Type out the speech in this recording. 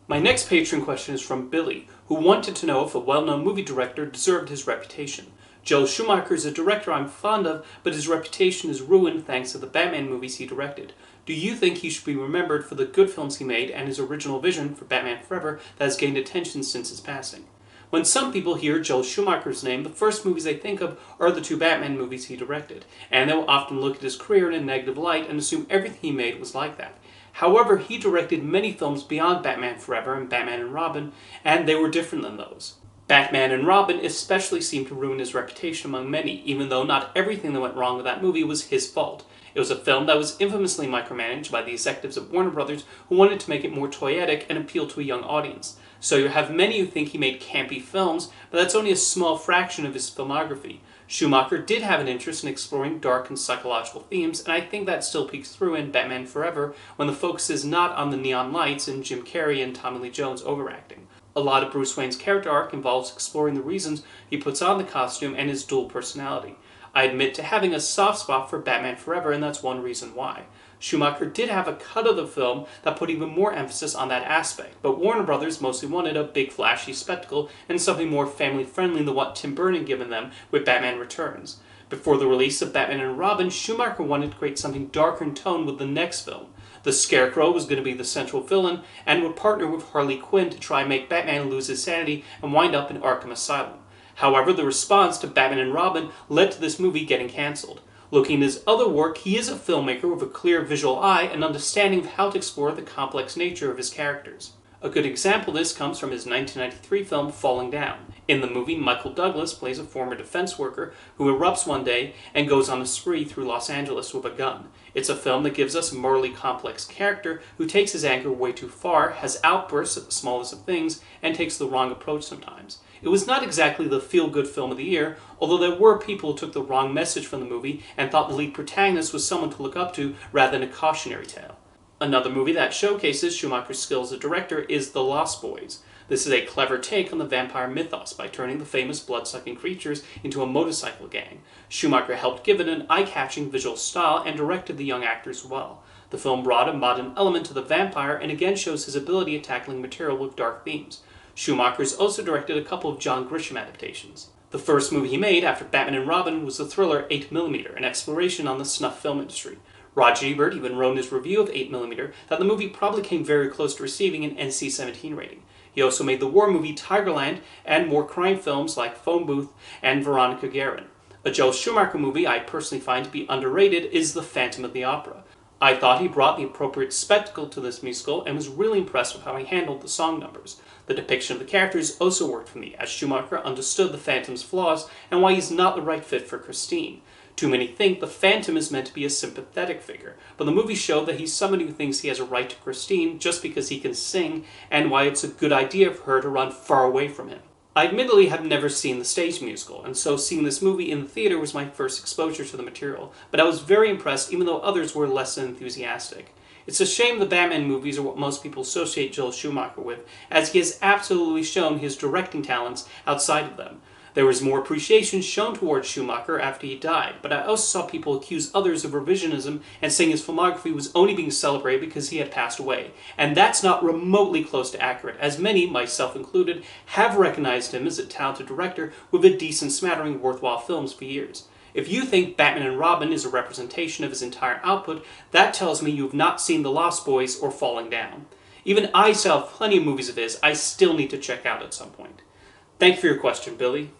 My next Patreon question is from Billy, who wanted to know if a well-known movie director deserved his reputation. Joel Schumacher is a director I'm fond of, but his reputation is ruined thanks to the Batman movies he directed. Do you think he should be remembered for the good films he made and his original vision for Batman Forever that has gained attention since his passing? When some people hear Joel Schumacher's name, the first movies they think of are the two Batman movies he directed, and they will often look at his career in a negative light and assume everything he made was like that. However, he directed many films beyond Batman Forever and Batman and Robin, and they were different than those. Batman and Robin especially seemed to ruin his reputation among many, even though not everything that went wrong with that movie was his fault. It was a film that was infamously micromanaged by the executives at Warner Brothers who wanted to make it more toyetic and appeal to a young audience. So you have many who think he made campy films, but that's only a small fraction of his filmography. Schumacher did have an interest in exploring dark and psychological themes, and I think that still peeks through in Batman Forever when the focus is not on the neon lights and Jim Carrey and Tommy Lee Jones overacting. A lot of Bruce Wayne's character arc involves exploring the reasons he puts on the costume and his dual personality. I admit to having a soft spot for Batman Forever, and that's one reason why. Schumacher did have a cut of the film that put even more emphasis on that aspect, but Warner Brothers mostly wanted a big flashy spectacle and something more family-friendly than what Tim Burton had given them with Batman Returns. Before the release of Batman and Robin, Schumacher wanted to create something darker in tone with the next film. The Scarecrow was going to be the central villain and would partner with Harley Quinn to try and make Batman lose his sanity and wind up in Arkham Asylum. However, the response to Batman and Robin led to this movie getting cancelled. Looking at his other work, he is a filmmaker with a clear visual eye and understanding of how to explore the complex nature of his characters. A good example of this comes from his 1993 film Falling Down. In the movie, Michael Douglas plays a former defense worker who erupts one day and goes on a spree through Los Angeles with a gun. It's a film that gives us a morally complex character who takes his anger way too far, has outbursts at the smallest of things, and takes the wrong approach sometimes. It was not exactly the feel-good film of the year, although there were people who took the wrong message from the movie and thought the lead protagonist was someone to look up to rather than a cautionary tale. Another movie that showcases Schumacher's skill as a director is The Lost Boys. This is a clever take on the vampire mythos by turning the famous blood-sucking creatures into a motorcycle gang. Schumacher helped give it an eye-catching visual style and directed the young actors well. The film brought a modern element to the vampire and again shows his ability at tackling material with dark themes. Schumacher has also directed a couple of John Grisham adaptations. The first movie he made after Batman and Robin was the thriller 8mm, an exploration on the snuff film industry. Roger Ebert even wrote in his review of 8mm that the movie probably came very close to receiving an NC-17 rating. He also made the war movie Tigerland and more crime films like Phone Booth and Veronica Guerin. A Joel Schumacher movie I personally find to be underrated is The Phantom of the Opera. I thought he brought the appropriate spectacle to this musical and was really impressed with how he handled the song numbers. The depiction of the characters also worked for me, as Schumacher understood the Phantom's flaws and why he's not the right fit for Christine. Too many think the Phantom is meant to be a sympathetic figure, but the movie showed that he's somebody who thinks he has a right to Christine just because he can sing, and why it's a good idea for her to run far away from him. I admittedly have never seen the stage musical, and so seeing this movie in the theater was my first exposure to the material, but I was very impressed even though others were less than enthusiastic. It's a shame the Batman movies are what most people associate Joel Schumacher with, as he has absolutely shown his directing talents outside of them. There was more appreciation shown towards Schumacher after he died, but I also saw people accuse others of revisionism and saying his filmography was only being celebrated because he had passed away. And that's not remotely close to accurate, as many, myself included, have recognized him as a talented director with a decent smattering of worthwhile films for years. If you think Batman and Robin is a representation of his entire output, that tells me you have not seen The Lost Boys or Falling Down. Even I still have plenty of movies of his I still need to check out at some point. Thank you for your question, Billy.